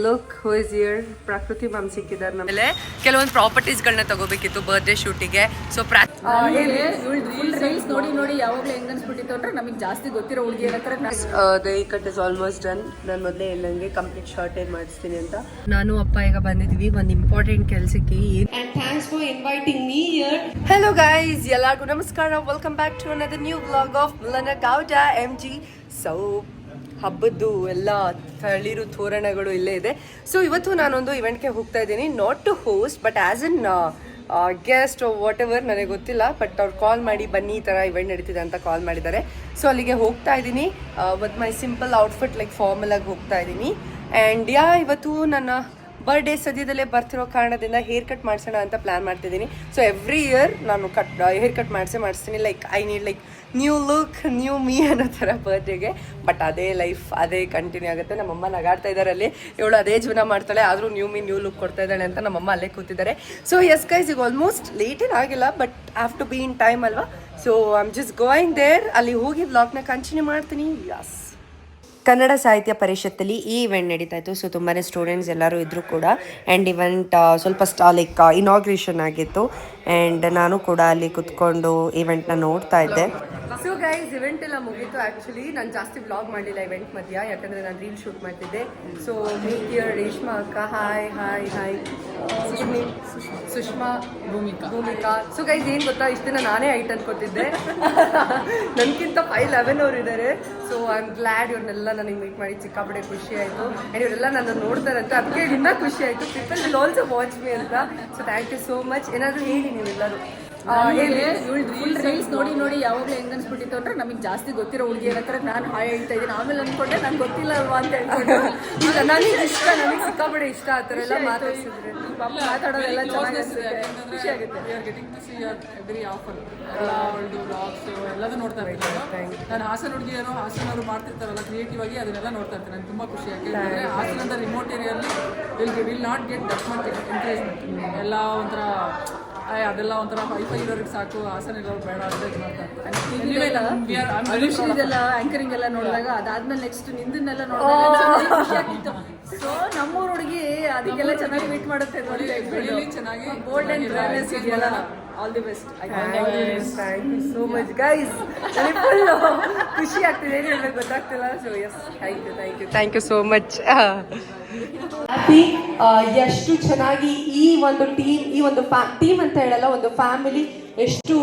Look who is here ಪ್ರಕೃತಿ ma'am ಸಿಕ್ಕಿದ್ದಾರೆ ನಮ್ಮಲ್ಲಿ ಕೆಲವೊಂದು ಪ್ರಾಪರ್ಟೀಸ್ಗಳನ್ನ ತಗೋಬೇಕಿತ್ತು ಬರ್ತ್ಡೇ ಶೂಟಿಗೆ. ಸೊ ರೀಲ್ಸ್ ನೋಡಿ ನೋಡಿ ಯಾವಾಗಲೂ ಹೆಂಗ್ ಅನ್ಸ್ಬಿಟ್ಟಿತ್ತು ಅಂದ್ರೆ ನಮಗೆ ಜಾಸ್ತಿ ಗೊತ್ತಿರೋ ಹುಡುಗಿಯರ ಹತ್ರ the cut is almost done. ನಾನು ಮೊದಲೇ ಇಲ್ಲಂಗೆ ಕಂಪ್ಲೀಟ್ ಶಾರ್ಟ್ ಮಾಡಿಸ್ತೀನಿ ಅಂತ. ನಾನು ಅಪ್ಪ ಈಗ ಬಂದಿದ್ದೀವಿ ಒಂದು ಇಂಪಾರ್ಟೆಂಟ್ ಕೆಲಸಕ್ಕೆ. And thanks for inviting me here. Hello guys, ಎಲ್ಲರಿಗೂ ನಮಸ್ಕಾರ. Welcome back to another new vlog of Milana Gowda MG. So ಹಬ್ಬದ್ದು ಎಲ್ಲ ತಳಿರು ತೋರಣಗಳು ಇಲ್ಲೇ ಇದೆ. ಸೊ ಇವತ್ತು ನಾನೊಂದು ಇವೆಂಟ್ಗೆ ಹೋಗ್ತಾ ಇದ್ದೀನಿ, not to host but as an guest whatever, ನನಗೆ ಗೊತ್ತಿಲ್ಲ. ಬಟ್ ಅವ್ರು ಕಾಲ್ ಮಾಡಿ ಬನ್ನಿ ಈ ಥರ ಇವೆಂಟ್ ನಡೀತಿದೆ ಅಂತ ಕಾಲ್ ಮಾಡಿದ್ದಾರೆ. ಸೊ ಅಲ್ಲಿಗೆ ಹೋಗ್ತಾ ಇದ್ದೀನಿ with my simple outfit, like formal ಆಗಿ ಹೋಗ್ತಾ ಇದ್ದೀನಿ. ಆ್ಯಂಡ್ ಇವತ್ತು ನನ್ನ ಬರ್ಡೇ ಸದ್ಯದಲ್ಲೇ ಬರ್ತಿರೋ ಕಾರಣದಿಂದ ಹೇರ್ ಕಟ್ ಮಾಡಿಸೋಣ ಅಂತ ಪ್ಲ್ಯಾನ್ ಮಾಡ್ತಿದ್ದೀನಿ. ಸೊ ಎವ್ರಿ ಇಯರ್ ನಾನು ಹೇರ್ ಕಟ್ ಮಾಡಿಸ್ತೀನಿ. Like I need like new look, new me ಅನ್ನೋ ಥರ ಬರ್ಡೇಗೆ. ಬಟ್ ಅದೇ ಲೈಫ್ ಅದೇ ಕಂಟಿನ್ಯೂ ಆಗುತ್ತೆ. ನಮ್ಮಮ್ಮ ನಗಾಡ್ತಾ ಇದ್ದಾರೆ ಅಲ್ಲಿ, ಇವಳು ಅದೇ ಜೀವನ ಮಾಡ್ತಾಳೆ ಆದರೂ ನ್ಯೂ ಮೀ ನ್ಯೂ ಲುಕ್ ಕೊಡ್ತಾ ಇದ್ದಾಳೆ ಅಂತ ನಮ್ಮಮ್ಮ ಅಲ್ಲೇ ಕೂತಿದ್ದಾರೆ. ಸೊ ಎಸ್ ಗೈಸ್, ಈಗ ಆಲ್ಮೋಸ್ಟ್ ಲೇಟ್ ಏನಾಗಿಲ್ಲ but have to be in time ಅಲ್ವಾ. So I am just going there. ಅಲ್ಲಿ ಹೋಗಿ ವ್ಲಾಗ್ನ ಕಂಟಿನ್ಯೂ ಮಾಡ್ತೀನಿ. ಯಸ್, ಕನ್ನಡ ಸಾಹಿತ್ಯ ಪರಿಷತ್ತಲ್ಲಿ ಈ ಇವೆಂಟ್ ನಡೀತಾ ಇತ್ತು. ಸೊ ತುಂಬಾ ಸ್ಟೂಡೆಂಟ್ಸ್ ಎಲ್ಲರೂ ಇದ್ದರು ಕೂಡ. ಆ್ಯಂಡ್ ಇವೆಂಟ್ ಸ್ವಲ್ಪ ಲೈಕ್ ಇನಾಗ್ರೇಷನ್ ಆಗಿತ್ತು. ಆ್ಯಂಡ್ ನಾನು ಕೂಡ ಅಲ್ಲಿ ಕುತ್ಕೊಂಡು ಇವೆಂಟ್ನ ನೋಡ್ತಾ ಇದ್ದೆ. ಸೊ ಗೈಸ್, ಇವೆಂಟ್ ಎಲ್ಲ ಮುಗೀತು. ಆ್ಯಕ್ಚುಲಿ ನಾನು ಜಾಸ್ತಿ ವ್ಲಾಗ್ ಮಾಡಲಿಲ್ಲ ಇವೆಂಟ್ ಮಧ್ಯ, ಯಾಕಂದರೆ ನಾನು ರೀಲ್ ಶೂಟ್ ಮಾಡ್ತಿದ್ದೆ. ಸೊ ಮೀಟ್ ಹಿಯರ್ ರೇಷ್ಮಾ ಅಕ್ಕ. Hi hi hi. Sushma, Bhoomika. So guys, ಏನು ಗೊತ್ತಾ, ಇಷ್ಟು ದಿನ ನಾನೇ ಹೈಟ್ ಅನ್ಕೋತಿದ್ದೆ. ನನಗಿಂತ 5'11" ಅವ್ರು ಇದ್ದಾರೆ. ಸೊ ಐ ಆಮ್ ಗ್ಲ್ಯಾಡ್ ಇವ್ರನ್ನೆಲ್ಲ ನನಗೆ ಮೀಟ್ ಮಾಡಿ ಸಿಕ್ಕಾಪಟ್ಟೆ ಖುಷಿ ಆಯಿತು. ಆ್ಯಂಡ್ ಇವರೆಲ್ಲ ನನ್ನ ನೋಡ್ತಾರಂತ ಅದಕ್ಕೆ ಇನ್ನೂ ಖುಷಿ ಆಯಿತು. People will also watch me ಅಂತ. So thank you so much. ಏನಾದರೂ ಹೇಳಿ ನೀವೆಲ್ಲರೂ. ರೀಲ್ಸ್ ನೋಡಿ ನೋಡಿ ಯಾವಾಗಲೂ ಹೆಂಗ್ ಅನ್ಸ್ಬಿಟ್ಟಿತ್ತು ಅಂದ್ರೆ ನಮಗೆ ಜಾಸ್ತಿ ಗೊತ್ತಿರೋ ಹುಡುಗಿಯರ ಹತ್ರ ನಾನು ಹಾಯ್ ಹೇಳ್ತಾ ಇದ್ದೀನಿ. ಆಮೇಲೆ ಅನ್ಕೊಂಡೆ ನಂಗೆ ಗೊತ್ತಿಲ್ಲ ಅಲ್ವಾ ಅಂತ ಹೇಳ್ಕೊಂಡು. ನನಗೆ ಇಷ್ಟ, ನನಗೆ ಸಿಕ್ಕಾಪಟ್ಟೆ ಇಷ್ಟ ಆ ಥರ ಎಲ್ಲ ಮಾತಾಡ್ಸಿದ್ರೆ. ಪಾಪ ಮಾತಾಡೋದೆಲ್ಲ ಚೆನ್ನಾಗಿ ಖುಷಿ ಆಗುತ್ತೆ. ಎಲ್ಲದೂ ನೋಡ್ತಾ ಇರ್ತೀನಿ. ನಾನು ಹಾಸನ ಹುಡುಗಿಯರು, ಹಾಸನವರು ಮಾಡ್ತಿರ್ತಾರಲ್ಲ ಕ್ರಿಯೇಟಿವ್ ಆಗಿ, ಅದನ್ನೆಲ್ಲ ನೋಡ್ತಾ ಇರ್ತೀನಿ. ನನಗೆ ತುಂಬ ಖುಷಿ ಆಗಿದೆ. ಹಾಸನದ ರಿಮೋಟ್ ಏರಿಯಲ್ಲಿ will not get that much encouragement. ಎಲ್ಲ ಒಂಥರ ಅದೆಲ್ಲ ಒಂಥರ ವೈಫೈ ಇರೋರಿಗೆ ಸಾಕು, ಹಾಸನ ಇರೋರು ಬೇಡ ಅಂತ ಇದು ಮಾಡ್ತಾರೆ. ಇದೆಲ್ಲ ಆಂಕರಿಂಗ್ ಎಲ್ಲ ನೋಡಿದಾಗ ಅದಾದ್ಮೇಲೆ ನೆಕ್ಸ್ಟ್ ನಿಂದನ್ನೆಲ್ಲ ನೋಡಿದಾಗ ಖುಷಿ ಆಗ್ತಿತ್ತು. ಸೊ ನಮ್ಮೂರ ಹುಡುಗಿ ಅದಕ್ಕೆಲ್ಲ ಚೆನ್ನಾಗಿ ಮೀಟ್ ಮಾಡುತ್ತೆ ನೋಡಿ. ಚೆನ್ನಾಗಿ ಬೋಲ್ಡ್ ಅಂಡ್ ಬ್ರೈಟ್ನೆಸ್ ಇದೆಯಲ್ಲ. All the best. Thank you so much guys. ನನಗೆ ಫುಲ್ ಖುಷಿ ಆಗ್ತಿದೆ, ಏನು ಹೇಳ್ಬೇಕು ಗೊತ್ತಾಗ್ತಿಲ್ಲ. So yes, thank you so much. Happy. ಎಷ್ಟು ಚೆನ್ನಾಗಿ ಈ ಒಂದು ಟೀಮ್ ಅಂತ ಹೇಳಲ್ಲ, ಒಂದು ಫ್ಯಾಮಿಲಿ ಎಷ್ಟು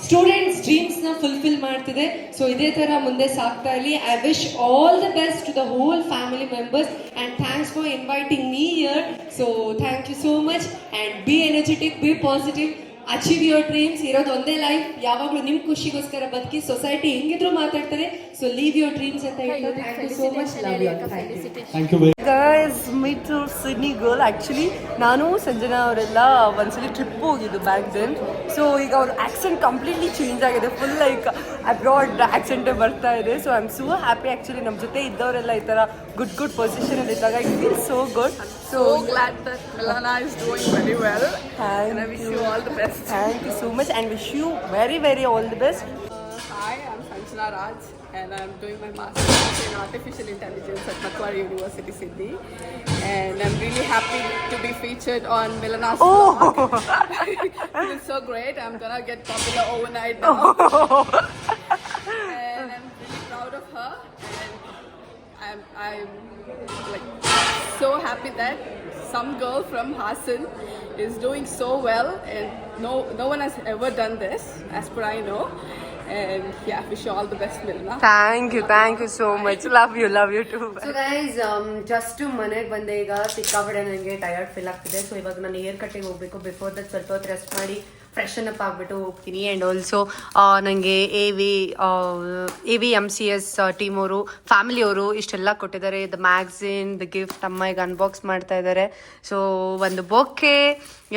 ಸ್ಟೂಡೆಂಟ್ಸ್ ಡ್ರೀಮ್ಸ್ನ ಫುಲ್ಫಿಲ್ ಮಾಡ್ತಿದೆ. ಸೊ ಇದೇ ಥರ ಮುಂದೆ ಸಾಗ್ತಾ ಇರಲಿ. I wish all the best to the whole family members and thanks for inviting me here. So thank you so much. And be energetic, be positive, achieve your dreams. ಇರೋದು ಒಂದೇ life, ಯಾವಾಗಲೂ ನಿಮ್ಮ ಖುಷಿಗೋಸ್ಕರ ಬದುಕಿ. ಸೊಸೈಟಿ ಹೆಂಗಿದ್ರು ಮಾತಾಡ್ತಾರೆ. So leave your dreams ಅಂತ ಹೇಳ್ತಾರೆ. Thank you so much. Guys, meet to Sydney girl. Actually ನಾನು ಸಂಜನಾ ಅವರೆಲ್ಲ ಒಂದ್ಸಲಿ ಟ್ರಿಪ್ ಹೋಗಿದ್ದು ಬ್ಯಾಕ್ ದೆನ್. ಸೊ ಈಗ ಅವ್ರ ಆ್ಯಕ್ಸೆಂಟ್ ಕಂಪ್ಲೀಟ್ಲಿ ಚೇಂಜ್ ಆಗಿದೆ. ಫುಲ್ ಲೈಕ್ ಅಬ್ರಾಡ್ ಆ್ಯಕ್ಸೆಂಟೇ ಬರ್ತಾ ಇದೆ. So I am so happy. Actually ನಮ್ಮ ಜೊತೆ ಇದ್ದವರೆಲ್ಲ ಈ ಥರ ಗುಡ್ ಪೊಸಿಷನಲ್ಲಿ ಇದ್ದಾಗ it feel so good. So glad that Milana is doing very well. And I wish you all the best. Thank you so much and wish you very all the best. Hi, I'm Sanjana Raj and I'm doing my master's in artificial intelligence at Macquarie University, Sydney. And I'm really happy to be featured on Milana's vlog. It's so great. I'm gonna get popular overnight now. And I'm really proud of her. And I'm like so happy that some girl from Hassan is doing so well, and no one has ever done this as per I know. And yeah, wish you all the best, Milana. Thank you so much. Love you too. So guys, just ಮನೆಗೆ ಬಂದೆ. ಈಗ ಸಿಕ್ಕಾಪಟ್ಟೆ ನನಗೆ tired feel ಆಗ್ತಿದೆ. So ಇವಾಗ ನಾನು hair ಕಟ್ಟಿಗೆ ಹೋಗ್ಬೇಕು. ಬಿಫೋರ್ ದಟ್ ಸ್ವಲ್ಪ ಹೊತ್ತು ರೆಸ್ಟ್ ಮಾಡಿ ಫ್ರೆಶನ್ ಅಪ್ ಆಗಿಬಿಟ್ಟು ಹೋಗ್ತೀನಿ. ಆ್ಯಂಡ್ ಆಲ್ಸೋ ನನಗೆ ಎ ವಿ MCS ಟೀಮ್ ಅವರು, ಫ್ಯಾಮಿಲಿಯವರು ಇಷ್ಟೆಲ್ಲ ಕೊಟ್ಟಿದ್ದಾರೆ. ದ ಮ್ಯಾಗ್ಝಿನ್, ದ ಗಿಫ್ಟ್ ಅಮ್ಮ ಈಗ ಅನ್ಬಾಕ್ಸ್ ಮಾಡ್ತಾ ಇದ್ದಾರೆ. ಸೊ ಒಂದು ಬೊಕ್ಕೆ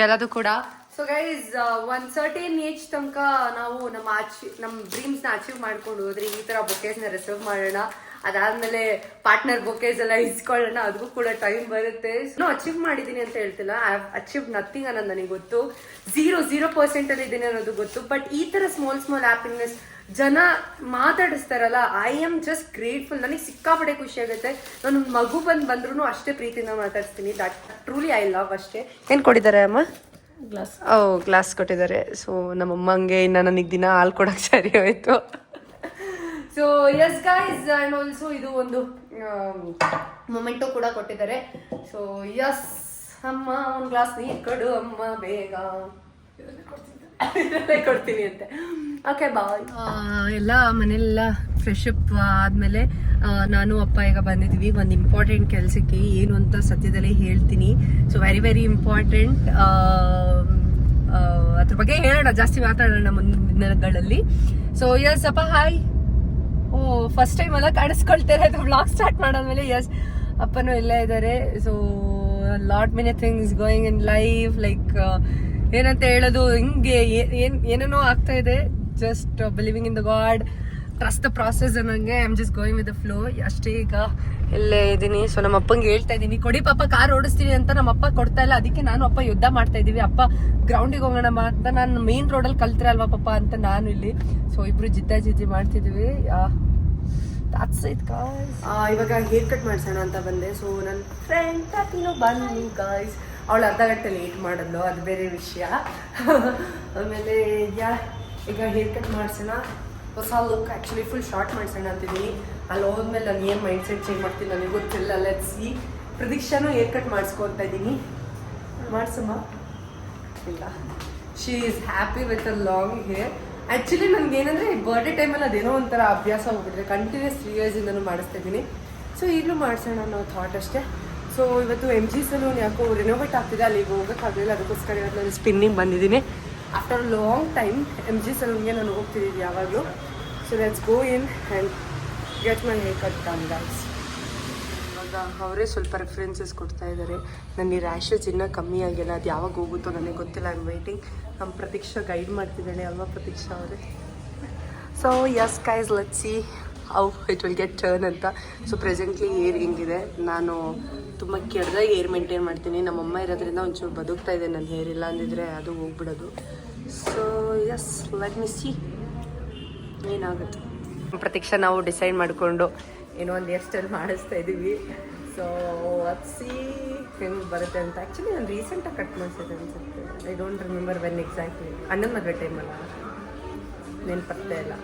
ಎಲ್ಲದು ಕೂಡ. ಸೊ ಗೈಸ್, ಒಂದು ಸರ್ಟೇನ್ ಏಜ್ ತನಕ ನಾವು ನಮ್ಮ ಡ್ರೀಮ್ಸ್ನ ಅಚೀವ್ ಮಾಡ್ಕೊಂಡು ಹೋದ್ರೆ ಈ ಥರ ಬೊಕೇಸ್ನ ರಿಸರ್ವ್ ಮಾಡೋಣ. ಅದಾದ್ಮೇಲೆ ಪಾರ್ಟ್ನರ್ ಬೊಕೇಸ್ ಎಲ್ಲ ಇಸ್ಕೊಳ್ಳೋಣ. ಅದಕ್ಕೂ ಕೂಡ ಟೈಮ್ ಬರುತ್ತೆ. ನಾನು ಅಚೀವ್ ಮಾಡಿದ್ದೀನಿ ಅಂತ ಹೇಳ್ತಿಲ್ಲ, ಐ ಹ್ಯಾವ್ ಅಚೀವ್ ನಥಿಂಗ್ ಅನ್ನೋದು ನನಗೆ ಗೊತ್ತು. 0% ಅಲ್ಲಿ ಇದ್ದೀನಿ ಅನ್ನೋದು ಗೊತ್ತು. ಬಟ್ ಈ ಥರ ಸ್ಮಾಲ್ ಹ್ಯಾಪಿನೆಸ್ ಜನ ಮಾತಾಡಿಸ್ತಾರಲ್ಲ, ಐ ಆಮ್ ಜಸ್ಟ್ ಗ್ರೇಟ್ಫುಲ್. ನನಗೆ ಸಿಕ್ಕಾಪಡೆ ಖುಷಿ ಆಗುತ್ತೆ. ನಾನು ಮಗು ಬಂದ್ರೂ ಅಷ್ಟೇ ಪ್ರೀತಿಯಿಂದ ಮಾತಾಡ್ತೀನಿ. ದಟ್ ಟ್ರೂಲಿ ಐ ಲವ್ ಅಷ್ಟೇ. ಏನು ಕೊಟ್ಟಿದ್ದಾರೆ ಅಮ್ಮ? ಗ್ಲಾಸ್ ಕೊಟ್ಟಿದ್ದಾರೆ. ಸೊ ನಮ್ಮಮ್ಮಂಗೆ ಇನ್ನು ನನಗೆ ದಿನ ಹಾಲು ಕೊಡೋಕೆ ಸರಿ ಹೋಯ್ತು. So yes guys, and also ಇದು ಒಂದು ಮೊಮೆಂಟೋ ಕೂಡ ಕೊಟ್ಟಿದ್ದಾರೆ. ಸೊ ಎಸ್ ಅಮ್ಮ, ಒಂದು ಗ್ಲಾಸ್ ನೀರು ಕೊಡು ಅಮ್ಮ ಬೇಗ, ಕೊಡ್ತೀನಿ ಅಂತೆ. Okay bye. ಎಲ್ಲ ಮನೆಯೆಲ್ಲ ಫ್ರೆಶ್ ಅಪ್ ಆದಮೇಲೆ ನಾನು ಅಪ್ಪ ಈಗ ಬಂದಿದ್ದೀವಿ ಒಂದು ಇಂಪಾರ್ಟೆಂಟ್ ಕೆಲಸಕ್ಕೆ. ಏನು ಅಂತ ಸದ್ಯದಲ್ಲೇ ಹೇಳ್ತೀನಿ. So very very important. ಅದ್ರ ಬಗ್ಗೆ ಹೇಳೋಣ, ಜಾಸ್ತಿ ಮಾತಾಡೋಣ ಮುಂದಿನ ದಿನಗಳಲ್ಲಿ. ಸೊ ಎಸ್ ಅಪ್ಪ ಹಾಯ್. ಫಸ್ಟ್ ಟೈಮ್ ಎಲ್ಲ ಕಾಣಿಸ್ಕೊಳ್ತಾರೆ ಅದು ಬ್ಲಾಗ್ ಸ್ಟಾರ್ಟ್ ಮಾಡಾದ್ಮೇಲೆ. ಎಸ್ ಅಪ್ಪನೂ ಇಲ್ಲೇ ಇದ್ದಾರೆ. So lot many things going in life, like ಏನಂತ ಹೇಳೋದು, ಹಿಂಗೆ ಏನೇನೋ ಆಗ್ತಾ ಇದೆ. Just believing in the god, trust the process ಅನ್ನಂಗೆ. I am just going with the flow ಅಷ್ಟೇ. ಈಗ ಇಲ್ಲೇ ಇದ್ದೀನಿ. ಸೊ ನಮ್ಮ ಅಪ್ಪಂಗೆ ಹೇಳ್ತಾ ಇದ್ದೀನಿ, ಕೊಡಿ ಪಾಪ ಕಾರ್ ಓಡಿಸ್ತೀನಿ ಅಂತ. ನಮ್ಮ ಅಪ್ಪ ಕೊಡ್ತಾ ಇಲ್ಲ. ಅದಕ್ಕೆ ನಾನು ಅಪ್ಪ ಯುದ್ಧ ಮಾಡ್ತಾ ಇದೀವಿ. ಅಪ್ಪ ಗ್ರೌಂಡಿಗೆ ಹೋಗೋಣ ಅಂತ, ನಾನು ಮೇನ್ ರೋಡಲ್ಲಿ ಕಲ್ತಿರ ಅಲ್ವಾ ಪಾಪ ಅಂತ ನಾನು ಇಲ್ಲಿ. ಸೊ ಇಬ್ರು ಜಿದ್ದಿ ಮಾಡ್ತಿದ್ವಿ. ಇವಾಗ ಹೇರ್ ಕಟ್ ಮಾಡ್ಸೋಣ ಅಂತ ಬಂದೆ. ಸೊ ನನ್ನ ಫ್ರೆಂಡ್ ತಾತಿನೂ ಬನ್ನಿ ಗಾಯ್ಸ್. ಅವಳು ಅರ್ಧ ಗಂಟೆ ಲೇಟ್ ಮಾಡಿದ್ಲು, ಅದು ಬೇರೆ ವಿಷಯ. ಆಮೇಲೆ ಈಗ ಹೇರ್ ಕಟ್ ಮಾಡ್ಸೋಣ. ಹೊಸ ಲುಕ್, ಆ್ಯಕ್ಚುಲಿ ಫುಲ್ ಶಾರ್ಟ್ ಮಾಡ್ಸೋಣ ಅಂತಿದ್ದೀನಿ. ಅಲ್ಲಿ ಹೋದ್ಮೇಲೆ ನಾನು ಏನು ಮೈಂಡ್ ಸೆಟ್ ಚೇಂಜ್ ಮಾಡ್ತೀನಿ ನನಗೆ ಗೊತ್ತಿಲ್ಲ. Let's see. ಪ್ರದೀಕ್ಷಾನು ಹೇರ್ ಕಟ್ ಮಾಡಿಸ್ಕೊತಾ ಇದ್ದೀನಿ. ಮಾಡ್ಸಮ್ಮ ಇಲ್ಲ, she is happy with a long hair. Actually ನನಗೆ ಏನಂದರೆ ಬರ್ಡೇ ಟೈಮಲ್ಲಿ ಅದೇನೋ ಒಂಥರ ಅಭ್ಯಾಸ ಹೋಗ್ಬಿಟ್ಟಿದೆ. ಕಂಟಿನ್ಯೂಸ್ 3 yearsಯಿಂದನೂ ಮಾಡಿಸ್ತಾ ಇದ್ದೀನಿ. ಸೊ ಈಗಲೂ ಮಾಡಿಸೋಣ ಅನ್ನೋ ಥಾಟ್ ಅಷ್ಟೇ. ಸೊ ಇವತ್ತು MG ಸಲೂನ್ ಯಾಕೋ ರಿನೋವೇಟ್ ಆಗ್ತಿದೆ, ಅಲ್ಲಿಗೆ ಹೋಗೋಕ್ಕಾಗಲಿಲ್ಲ. ಅದಕ್ಕೋಸ್ಕರ ಇವತ್ತು ನಾನು ಸ್ಪಿನ್ನಿಂಗ್ ಬಂದಿದ್ದೀನಿ. ಆಫ್ಟರ್ ಲಾಂಗ್ ಟೈಮ್ MG ಸಲೂನ್ಗೆ ನಾನು ಹೋಗ್ತಿದ್ದೀನಿ ಯಾವಾಗಲೂ. So let's go in and get my hair cut done guys. ಇವಾಗ ಅವರೇ ಸ್ವಲ್ಪ ರೆಫರೆನ್ಸಸ್ ಕೊಡ್ತಾ ಇದ್ದಾರೆ. ನನಗೆ ರ್ಯಾಷಸ್ ಇನ್ನೂ ಕಮ್ಮಿ ಆಗಿಲ್ಲ. ಅದು ಯಾವಾಗ ಹೋಗುತ್ತೋ ನನಗೆ ಗೊತ್ತಿಲ್ಲ. I am waiting. ನಮ್ಮ ಪ್ರತೀಕ್ಷಾ ಗೈಡ್ ಮಾಡ್ತಿದ್ದಾಳೆ ಅಲ್ವಾ ಪ್ರತೀಕ್ಷಾ ಅವರೇ. So yes guys, let's see how it will get turn ಅಂತ. ಸೊ ಪ್ರೆಸೆಂಟ್ಲಿ ಏರ್ ಹಿಂಗಿದೆ. ನಾನು ತುಂಬ ಕೆಡ್ದಾಗಿ ಏರ್ ಮೇಂಟೈನ್ ಮಾಡ್ತೀನಿ. ನಮ್ಮಮ್ಮ ಇರೋದ್ರಿಂದ ಒಂಚೂರು ಬದುಕ್ತಾ ಇದೆ ನನ್ನ ಹೇರ್. ಇಲ್ಲ ಅಂದಿದ್ರೆ ಅದು ಹೋಗ್ಬಿಡೋದು. So yes, let me see ಏನಾಗುತ್ತೆ. ಪ್ರತೀಕ್ಷಾ ನಾವು ಡಿಸೈಡ್ ಮಾಡಿಕೊಂಡು ಏನೋ ಒಂದು ಹೇರ್ ಸ್ಟೈಲ್ ಮಾಡಿಸ್ತಾ ಇದ್ದೀವಿ. ಸೊ ಲೆಟ್ಸ್ ಸಿ ಹೆಂಗೆ ಬರುತ್ತೆ ಅಂತ. ಆ್ಯಕ್ಚುಲಿ ನಾನು ರೀಸೆಂಟಾಗಿ ಕಟ್ ಮಾಡಿಸಿದೆ ಅನ್ಸುತ್ತೆ. I don't remember when exactly. ಅಣ್ಣನ ಮದುವೆ ಟೈಮಲ್ಲ, ನೆನಪತ್ತೆ ಇಲ್ಲ.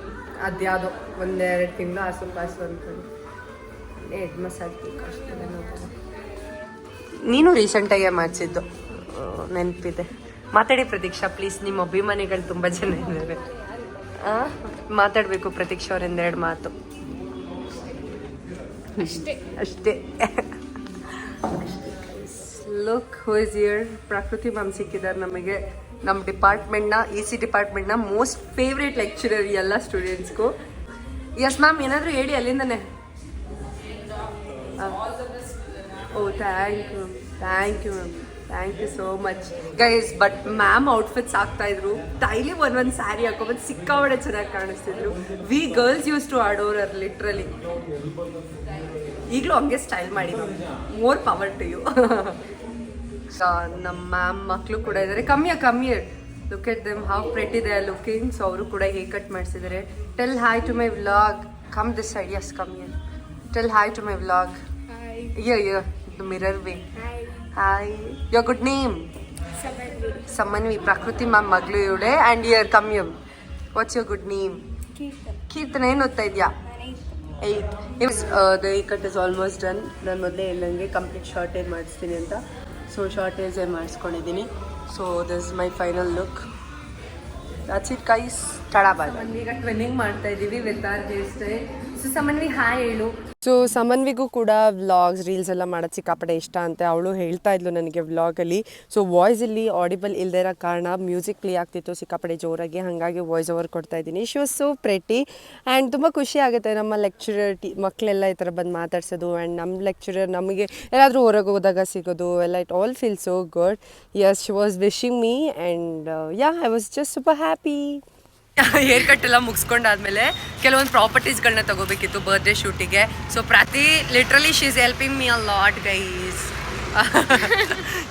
ಅದ್ಯಾವುದೋ 1-2 ತಿಂಗಳು ಆಸು ಪಾಸು ಅಂದ್ಕೊಂಡು ಹೆಡ್ ಮಸಾಜ್ ಬೇಕು ಅಷ್ಟೇ. ನೀನು ರೀಸೆಂಟಾಗೆ ಮಾಡಿಸಿದ್ದು ನೆನಪಿದೆ. ಮಾತಾಡಿ ಪ್ರತೀಕ್ಷಾ ಪ್ಲೀಸ್. ನಿಮ್ಮ ಅಭಿಮಾನಿಗಳು ತುಂಬ ಜನ ಇದ್ದಾರೆ. ಮಾತಾಡಬೇಕು ಪ್ರತೀಕ್ಷಾ ಅವರಿಂದ 2 ಮಾತು ಅಷ್ಟೇ. Look who is here. ಪ್ರಕೃತಿ ಮ್ಯಾಮ್ ಸಿಕ್ಕಿದ್ದಾರೆ ನಮಗೆ. ನಮ್ಮ ಡಿಪಾರ್ಟ್ಮೆಂಟ್ನ EC ಡಿಪಾರ್ಟ್ಮೆಂಟ್ನ ಮೋಸ್ಟ್ ಫೇವ್ರೇಟ್ ಲೆಕ್ಚರರ್ ಎಲ್ಲ ಸ್ಟೂಡೆಂಟ್ಸ್ಗೂ. ಎಸ್ ಮ್ಯಾಮ್, ಏನಾದರೂ ಹೇಳಿ ಅಲ್ಲಿಂದನೇ. Oh thank you ma'am, thank you so much guys. But ma'am outfits ಆಗ್ತಾಯಿದ್ರು. ಡೈಲಿ ಒಂದೊಂದು ಸ್ಯಾರಿ ಹಾಕೋಬಂದು ಸಿಕ್ಕಾಪಟ್ಟೆ ಚೆನ್ನಾಗಿ ಕಾಣಿಸ್ತಿದ್ರು. We girls use to adore her literally. ಈಗಲೂ ಹಂಗೆ ಸ್ಟೈಲ್ ಮಾಡಿ. More power to you. ನಮ್ಮ ಮ್ಯಾಮ್ ಮಕ್ಕಳು ಕೂಡ ಇದ್ದಾರೆ. ಕಮ್ಮಿ look at them how pretty they are looking. So ಅವರು ಕೂಡ ಹೇರ್ ಕಟ್ ಮಾಡಿಸಿದ್ದಾರೆ. Tell hi to my vlog. Come this side. Yes come here. Tell hi to my vlog. Yeah, the mirror way. Hi. Your good name? Samanvi. Prakriti ma'am maglu ivde. And here, come here. What's your good name? Keertana. ಏನು ಓದ್ತಾ ಇದೆಯಾ? 8. The hair cut is almost done. ನಾನು ಮೊದಲೇ ಹೇಳಂಗೆ complete short hair ಮಾಡಿಸ್ತೀನಿ ಅಂತ. So short hairs ಮಾಡಿಸ್ಕೊಂಡಿದ್ದೀನಿ. So this is my final look. That's it guys. ತಡಾಬಾದ. ಈಗ ಟ್ವಿನ್ನಿಂಗ್ ಮಾಡ್ತಾ ಇದ್ದೀವಿ with our hair style. So Samanvi hi ಹೇಳು. ಸೊ ಸಮನ್ವಿಗೂ ಕೂಡ ವ್ಲಾಗ್ಸ್ ರೀಲ್ಸ್ ಎಲ್ಲ ಮಾಡೋದು ಸಿಕ್ಕಾಪಟ್ಟೆ ಇಷ್ಟ ಅಂತೆ. ಅವಳು ಹೇಳ್ತಾ ಇದ್ಲು ನನಗೆ ವ್ಲಾಗಲ್ಲಿ. ಸೊ ವಾಯ್ಸ್ ಇಲ್ಲಿ ಆಡಿಬಲ್ ಇಲ್ಲದೇ ಇರೋ ಕಾರಣ ಮ್ಯೂಸಿಕ್ ಪ್ಲೇ ಆಗ್ತಿತ್ತು ಸಿಕ್ಕಾಪಟ್ಟೆ ಜೋರಾಗಿ. ಹಾಗಾಗಿ ವಾಯ್ಸ್ ಓವರ್ ಕೊಡ್ತಾ ಇದ್ದೀನಿ. She was so pretty and ತುಂಬ ಖುಷಿ ಆಗುತ್ತೆ ನಮ್ಮ ಲೆಕ್ಚರರ್ ಮಕ್ಕಳೆಲ್ಲ ಈ ಥರ ಬಂದು ಮಾತಾಡ್ಸೋದು. ಆ್ಯಂಡ್ ನಮ್ಮ ಲೆಕ್ಚರರ್ ನಮಗೆ ಎಲ್ಲಾದರೂ ಹೊರಗೆ ಹೋದಾಗ ಸಿಗೋದು ಎಲ್ಲ. It all feel so good. Yes, she was wishing me and I was just super happy. Haircut ಎಲ್ಲ ಮುಗಿಸ್ಕೊಂಡಾದ್ಮೇಲೆ ಕೆಲವೊಂದು ಪ್ರಾಪರ್ಟೀಸ್ಗಳನ್ನ ತಗೋಬೇಕಿತ್ತು ಬರ್ತ್ಡೇ ಶೂಟಿಗೆ. ಸೊ ಪ್ರತಿ literally she is helping me a lot guys.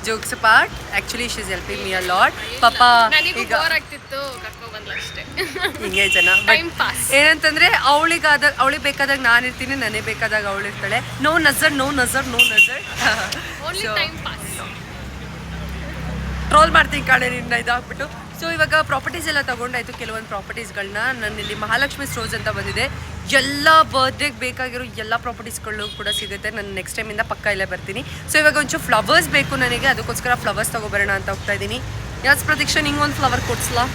Jokes part actually she is helping me a lot ಪಾಪ ನನಗೂ ಈಗ ಬೋರ್ ಆಗ್ತಿತ್ತು ಕರ್ಕೊಂಡ್ ಬಂದ್ಲ ಅಷ್ಟೇ ಹಿಂಗೆ ಜನ Time pass. ಏನಂತಂದ್ರೆ ಅವಳಿಗೆ ಬೇಕಾದಾಗ ನಾನು ಇರ್ತೀನಿ ನನಗೆ ಬೇಕಾದಾಗ ಅವಳು ಇರ್ತಾಳೆ ನೋ ನಜರ್ ಓನ್ಲಿ ಟೈಮ್ ಪಾಸ್ ಟ್ರೋಲ್ ಮಾಡ್ತೀನಿ ಕಾಣೆ ನಿನ್ನ ಇದಾಗ್ಬಿಟ್ಟು. ಸೊ ಇವಾಗ ಪ್ರಾಪರ್ಟೀಸ್ ಎಲ್ಲ ತಗೊಂಡಾಯ್ತು, ಕೆಲವೊಂದು ಪ್ರಾಪರ್ಟೀಸ್ಗಳನ್ನ ನನ್ನಿಲ್ಲಿ ಮಹಾಲಕ್ಷ್ಮಿ ಸ್ಟೋರ್ಸ್ ಅಂತ ಬಂದಿದೆ. ಎಲ್ಲ ಬರ್ತ್ಡೇಗೆ ಬೇಕಾಗಿರೋ ಎಲ್ಲ ಪ್ರಾಪರ್ಟೀಸ್ಗಳು ಕೂಡ ಸಿಗುತ್ತೆ. ನಾನು ನೆಕ್ಸ್ಟ್ ಟೈಮಿಂದ ಪಕ್ಕ ಇಲ್ಲೇ ಬರ್ತೀನಿ. ಸೊ ಇವಾಗ ಒಂಚೂರು ಫ್ಲವರ್ಸ್ ಬೇಕು ನನಗೆ, ಅದಕ್ಕೋಸ್ಕರ ಫ್ಲವರ್ಸ್ ತೊಗೊಬರೋಣ ಅಂತ ಹೋಗ್ತಾ ಇದ್ದೀನಿ. ಯಾಸ್ ಪ್ರತೀಕ್ಷಾ ನಿಂಗೊಂದು ಫ್ಲವರ್ ಕೊಡಿಸ್ಲಾ?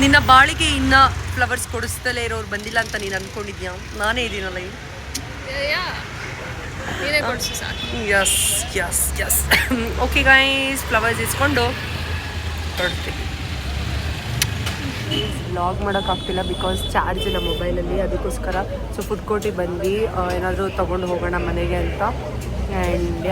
ನಿನ್ನ ಬಾಳಿಗೆ ಇನ್ನೂ ಫ್ಲವರ್ಸ್ ಕೊಡಿಸ್ತಲೇ ಇರೋರು ಬಂದಿಲ್ಲ ಅಂತ ನೀನು ಅಂದ್ಕೊಂಡಿದ್ಯಾ? ನಾನೇ ಇದ್ದೀನಲ್ಲ ಈಗ. ನೀನೇ ಕೊಡ್ಸು ಸಾಕು. ಎಸ್ ಓಕೆ ಗೈಸ್, ಫ್ಲವರ್ಸ್ ಇಸ್ಕೊಂಡು ಹೊರಡ್ತೀವಿ. ವ್ಲಾಗ್ ಮಾಡೋಕ್ಕಾಗ್ತಿಲ್ಲ ಬಿಕಾಸ್ ಚಾರ್ಜ್ ಇಲ್ಲ ಮೊಬೈಲಲ್ಲಿ, ಅದಕ್ಕೋಸ್ಕರ ಸೊ ಫುಡ್ ಕೋರ್ಟಿಗೆ ಬಂದ್ವಿ ಏನಾದರೂ ತೊಗೊಂಡು ಹೋಗೋಣ ಮನೆಗೆ ಅಂತ. ಆ್ಯಂಡ್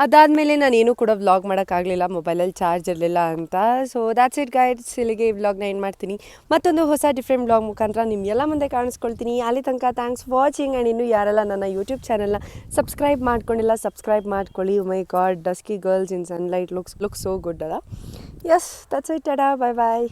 ಅದಾದಮೇಲೆ ನಾನೇನು ಕೂಡ ವ್ಲಾಗ್ ಮಾಡೋಕ್ಕಾಗಲಿಲ್ಲ, ಮೊಬೈಲಲ್ಲಿ ಚಾರ್ಜ್ ಇರಲಿಲ್ಲ ಅಂತ. ಸೊ ದ್ಯಾಟ್ಸ್ ಇಟ್ ಗೈಡ್ಸ್, ಇಲ್ಲಿಗೆ ಈ ವ್ಲಾಗ್ನ ಏನು ಮಾಡ್ತೀನಿ. ಮತ್ತೊಂದು ಹೊಸ ಡಿಫ್ರೆಂಟ್ ವ್ಲಾಗ್ ಮುಖಾಂತರ ನಿಮಗೆಲ್ಲ ಮುಂದೆ ಕಾಣಿಸ್ಕೊಳ್ತೀನಿ. ಅಲ್ಲಿ ತನಕ ಥ್ಯಾಂಕ್ಸ್ ಫಾರ್ ವಾಚಿಂಗ್. ಆ್ಯಂಡ್ ಇನ್ನೂ ಯಾರೆಲ್ಲ ನನ್ನ ಯೂಟ್ಯೂಬ್ ಚಾನಲ್ನ ಸಬ್ಸ್ಕ್ರೈಬ್ ಮಾಡ್ಕೊಂಡಿಲ್ಲ ಸಬ್ಸ್ಕ್ರೈಬ್ ಮಾಡ್ಕೊಳ್ಳಿ. My god, dusky girls in sunlight looks so good ಅಲ್ಲ. Yes that's it, ta-ta, bye bye.